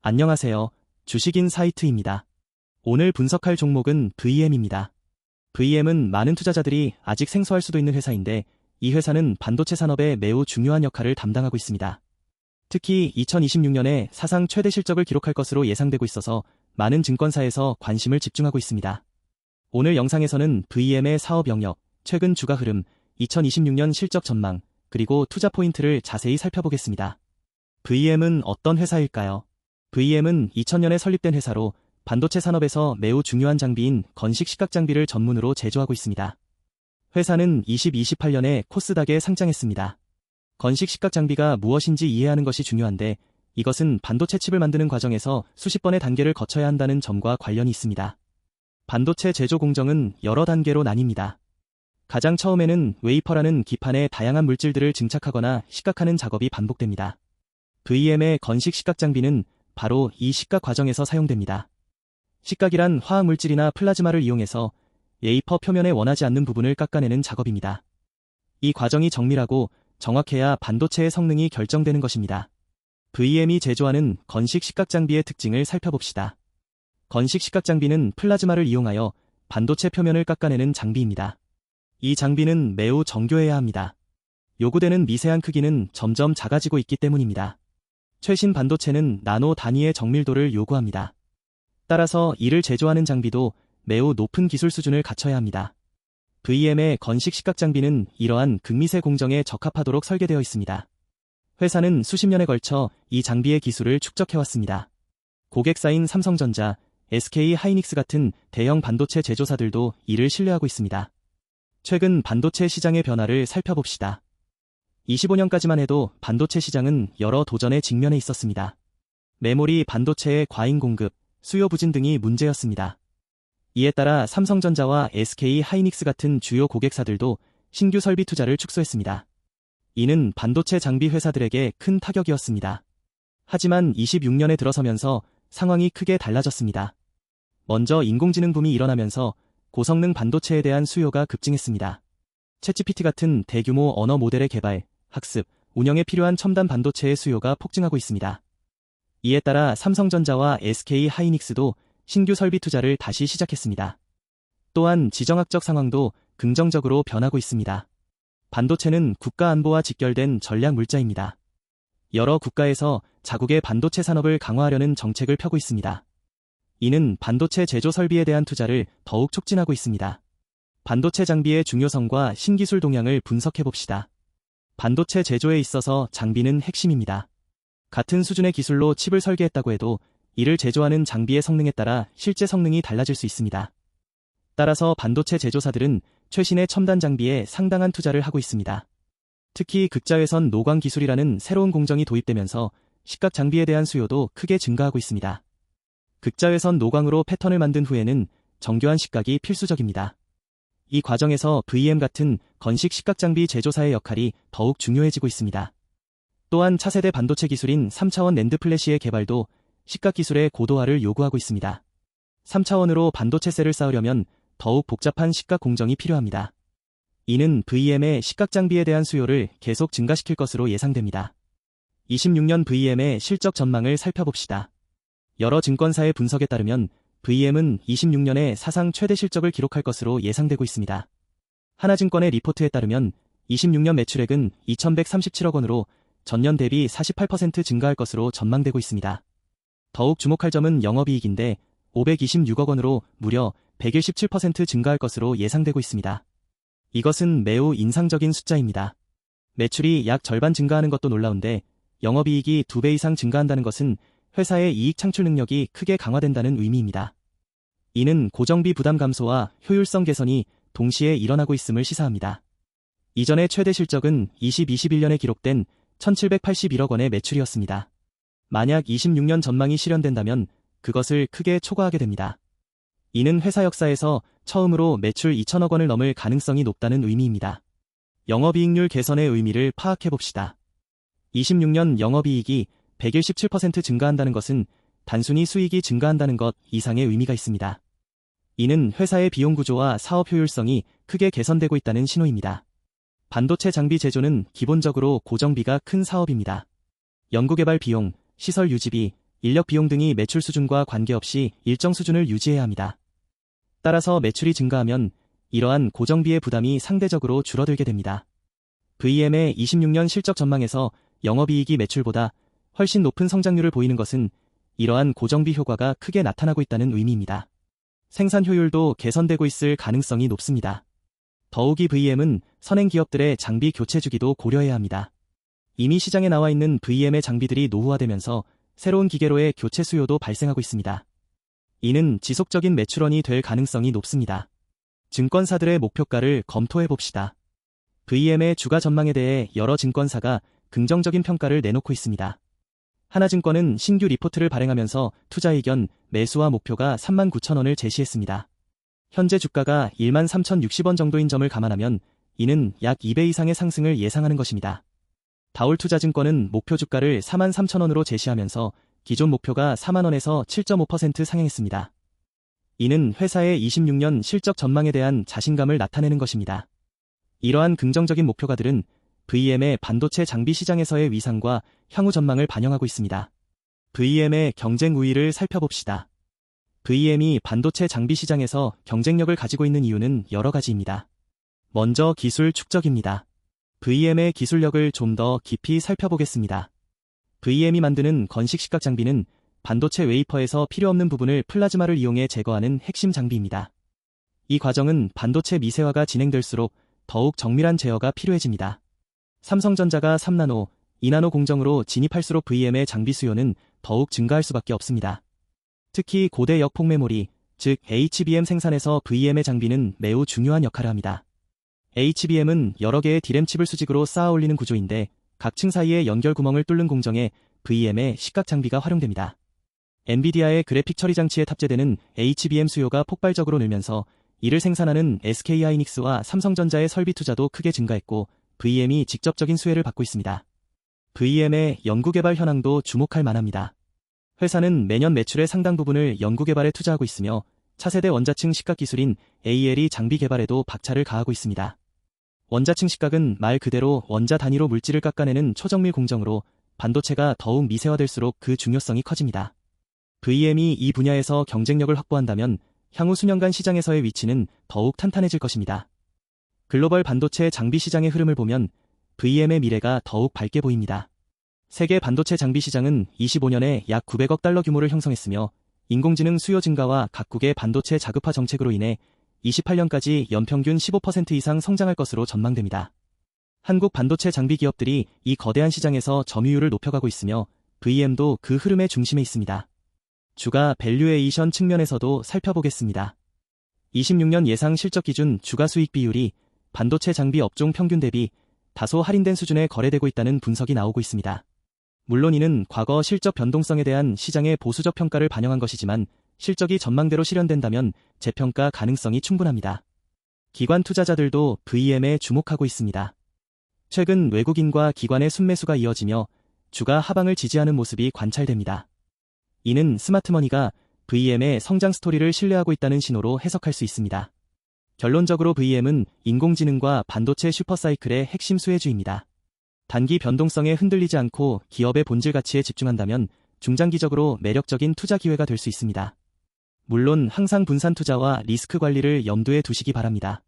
안녕하세요. 주식인 사이트입니다. 오늘 분석할 종목은 VM입니다. VM은 많은 투자자들이 아직 생소할 수도 있는 회사인데 이 회사는 반도체 산업에 매우 중요한 역할을 담당하고 있습니다. 특히 2026년에 사상 최대 실적을 기록할 것으로 예상되고 있어서 많은 증권사에서 관심을 집중하고 있습니다. 오늘 영상에서는 VM의 사업 영역, 최근 주가 흐름, 2026년 실적 전망, 그리고 투자 포인트를 자세히 살펴보겠습니다. VM은 어떤 회사일까요? VM은 2000년에 설립된 회사로 반도체 산업에서 매우 중요한 장비인 건식 시각 장비를 전문으로 제조하고 있습니다. 회사는 2028년에 코스닥에 상장했습니다. 건식 시각 장비가 무엇인지 이해하는 것이 중요한데 이것은 반도체 칩을 만드는 과정에서 수십 번의 단계를 거쳐야 한다는 점과 관련이 있습니다. 반도체 제조 공정은 여러 단계로 나뉩니다. 가장 처음에는 웨이퍼라는 기판에 다양한 물질들을 증착하거나 시각하는 작업이 반복됩니다. VM의 건식 시각 장비는 바로 이 시각 과정에서 사용됩니다. 시각이란 화학 물질이나 플라즈마를 이용해서 웨이퍼 표면에 원하지 않는 부분을 깎아내는 작업입니다. 이 과정이 정밀하고 정확해야 반도체의 성능이 결정되는 것입니다. VM이 제조하는 건식 시각 장비의 특징을 살펴봅시다. 건식 시각 장비는 플라즈마를 이용하여 반도체 표면을 깎아내는 장비입니다. 이 장비는 매우 정교해야 합니다. 요구되는 미세한 크기는 점점 작아지고 있기 때문입니다. 최신 반도체는 나노 단위의 정밀도를 요구합니다. 따라서 이를 제조하는 장비도 매우 높은 기술 수준을 갖춰야 합니다. VM의 건식 시각 장비는 이러한 극미세 공정에 적합하도록 설계되어 있습니다. 회사는 수십 년에 걸쳐 이 장비의 기술을 축적해왔습니다. 고객사인 삼성전자, SK 하이닉스 같은 대형 반도체 제조사들도 이를 신뢰하고 있습니다. 최근 반도체 시장의 변화를 살펴봅시다. 25년까지만 해도 반도체 시장은 여러 도전에 직면해 있었습니다. 메모리 반도체의 과잉 공급, 수요 부진 등이 문제였습니다. 이에 따라 삼성전자와 SK 하이닉스 같은 주요 고객사들도 신규 설비 투자를 축소했습니다. 이는 반도체 장비 회사들에게 큰 타격이었습니다. 하지만 26년에 들어서면서 상황이 크게 달라졌습니다. 먼저 인공지능 붐이 일어나면서 고성능 반도체에 대한 수요가 급증했습니다. 챗GPT 같은 대규모 언어 모델의 개발, 학습, 운영에 필요한 첨단 반도체의 수요가 폭증하고 있습니다. 이에 따라 삼성전자와 SK 하이닉스도 신규 설비 투자를 다시 시작했습니다. 또한 지정학적 상황도 긍정적으로 변하고 있습니다. 반도체는 국가 안보와 직결된 전략 물자입니다. 여러 국가에서 자국의 반도체 산업을 강화하려는 정책을 펴고 있습니다. 이는 반도체 제조 설비에 대한 투자를 더욱 촉진하고 있습니다. 반도체 장비의 중요성과 신기술 동향을 분석해봅시다. 반도체 제조에 있어서 장비는 핵심입니다. 같은 수준의 기술로 칩을 설계했다고 해도 이를 제조하는 장비의 성능에 따라 실제 성능이 달라질 수 있습니다. 따라서 반도체 제조사들은 최신의 첨단 장비에 상당한 투자를 하고 있습니다. 특히 극자외선 노광 기술이라는 새로운 공정이 도입되면서 시각 장비에 대한 수요도 크게 증가하고 있습니다. 극자외선 노광으로 패턴을 만든 후에는 정교한 시각이 필수적입니다. 이 과정에서 VM 같은 건식 시각 장비 제조사의 역할이 더욱 중요해지고 있습니다. 또한 차세대 반도체 기술인 3차원 낸드 플래시의 개발도 시각 기술의 고도화를 요구하고 있습니다. 3차원으로 반도체 셀을 쌓으려면 더욱 복잡한 시각 공정이 필요합니다. 이는 VM의 시각 장비에 대한 수요를 계속 증가시킬 것으로 예상됩니다. 26년 VM의 실적 전망을 살펴봅시다. 여러 증권사의 분석에 따르면 VM은 26년에 사상 최대 실적을 기록할 것으로 예상되고 있습니다. 하나증권의 리포트에 따르면 26년 매출액은 2137억 원으로 전년 대비 48% 증가할 것으로 전망되고 있습니다. 더욱 주목할 점은 영업이익인데 526억 원으로 무려 117% 증가할 것으로 예상되고 있습니다. 이것은 매우 인상적인 숫자입니다. 매출이 약 절반 증가하는 것도 놀라운데 영업이익이 2배 이상 증가한다는 것은 회사의 이익 창출 능력이 크게 강화된다는 의미입니다. 이는 고정비 부담 감소와 효율성 개선이 동시에 일어나고 있음을 시사합니다. 이전의 최대 실적은 2021년에 기록된 1781억 원의 매출이었습니다. 만약 26년 전망이 실현된다면 그것을 크게 초과하게 됩니다. 이는 회사 역사에서 처음으로 매출 2천억 원을 넘을 가능성이 높다는 의미입니다. 영업이익률 개선의 의미를 파악해봅시다. 26년 영업이익이 117% 증가한다는 것은 단순히 수익이 증가한다는 것 이상의 의미가 있습니다. 이는 회사의 비용 구조와 사업 효율성이 크게 개선되고 있다는 신호입니다. 반도체 장비 제조는 기본적으로 고정비가 큰 사업입니다. 연구개발 비용, 시설 유지비, 인력 비용 등이 매출 수준과 관계없이 일정 수준을 유지해야 합니다. 따라서 매출이 증가하면 이러한 고정비의 부담이 상대적으로 줄어들게 됩니다. VM의 26년 실적 전망에서 영업이익이 매출보다 훨씬 높은 성장률을 보이는 것은 이러한 고정비 효과가 크게 나타나고 있다는 의미입니다. 생산 효율도 개선되고 있을 가능성이 높습니다. 더욱이 VM은 선행 기업들의 장비 교체 주기도 고려해야 합니다. 이미 시장에 나와 있는 VM의 장비들이 노후화되면서 새로운 기계로의 교체 수요도 발생하고 있습니다. 이는 지속적인 매출원이 될 가능성이 높습니다. 증권사들의 목표가를 검토해 봅시다. VM의 주가 전망에 대해 여러 증권사가 긍정적인 평가를 내놓고 있습니다. 하나증권은 신규 리포트를 발행하면서 투자 의견, 매수와 목표가 39,000원을 제시했습니다. 현재 주가가 13,060원 정도인 점을 감안하면 이는 약 2배 이상의 상승을 예상하는 것입니다. 다올투자증권은 목표 주가를 43,000원으로 제시하면서 기존 목표가 4만원에서 7.5% 상향했습니다. 이는 회사의 26년 실적 전망에 대한 자신감을 나타내는 것입니다. 이러한 긍정적인 목표가들은 VM의 반도체 장비 시장에서의 위상과 향후 전망을 반영하고 있습니다. VM의 경쟁 우위를 살펴봅시다. VM이 반도체 장비 시장에서 경쟁력을 가지고 있는 이유는 여러 가지입니다. 먼저 기술 축적입니다. VM의 기술력을 좀 더 깊이 살펴보겠습니다. VM이 만드는 건식 시각 장비는 반도체 웨이퍼에서 필요 없는 부분을 플라즈마를 이용해 제거하는 핵심 장비입니다. 이 과정은 반도체 미세화가 진행될수록 더욱 정밀한 제어가 필요해집니다. 삼성전자가 3나노, 2나노 공정으로 진입할수록 VM의 장비 수요는 더욱 증가할 수밖에 없습니다. 특히 고대 역폭 메모리, 즉 HBM 생산에서 VM의 장비는 매우 중요한 역할을 합니다. HBM은 여러 개의 D램 칩을 수직으로 쌓아 올리는 구조인데 각 층 사이의 연결 구멍을 뚫는 공정에 VM의 시각 장비가 활용됩니다. 엔비디아의 그래픽 처리 장치에 탑재되는 HBM 수요가 폭발적으로 늘면서 이를 생산하는 SK하이닉스와 삼성전자의 설비 투자도 크게 증가했고 VM이 직접적인 수혜를 받고 있습니다. VM의 연구개발 현황도 주목할 만합니다. 회사는 매년 매출의 상당 부분을 연구개발에 투자하고 있으며 차세대 원자층 시각 기술인 ALE 장비 개발에도 박차를 가하고 있습니다. 원자층 시각은 말 그대로 원자 단위로 물질을 깎아내는 초정밀 공정으로 반도체가 더욱 미세화될수록 그 중요성이 커집니다. VM이 이 분야에서 경쟁력을 확보한다면 향후 수년간 시장에서의 위치는 더욱 탄탄해질 것입니다. 글로벌 반도체 장비 시장의 흐름을 보면 VM의 미래가 더욱 밝게 보입니다. 세계 반도체 장비 시장은 25년에 약 900억 달러 규모를 형성했으며 인공지능 수요 증가와 각국의 반도체 자급화 정책으로 인해 28년까지 연평균 15% 이상 성장할 것으로 전망됩니다. 한국 반도체 장비 기업들이 이 거대한 시장에서 점유율을 높여가고 있으며 VM도 그 흐름의 중심에 있습니다. 주가 밸류에이션 측면에서도 살펴보겠습니다. 26년 예상 실적 기준 주가 수익 비율이 반도체 장비 업종 평균 대비 다소 할인된 수준에 거래되고 있다는 분석이 나오고 있습니다. 물론 이는 과거 실적 변동성에 대한 시장의 보수적 평가를 반영한 것이지만 실적이 전망대로 실현된다면 재평가 가능성이 충분합니다. 기관 투자자들도 VM에 주목하고 있습니다. 최근 외국인과 기관의 순매수가 이어지며 주가 하방을 지지하는 모습이 관찰됩니다. 이는 스마트머니가 VM의 성장 스토리를 신뢰하고 있다는 신호로 해석할 수 있습니다. 결론적으로 VM은 인공지능과 반도체 슈퍼사이클의 핵심 수혜주입니다. 단기 변동성에 흔들리지 않고 기업의 본질 가치에 집중한다면 중장기적으로 매력적인 투자 기회가 될 수 있습니다. 물론 항상 분산 투자와 리스크 관리를 염두에 두시기 바랍니다.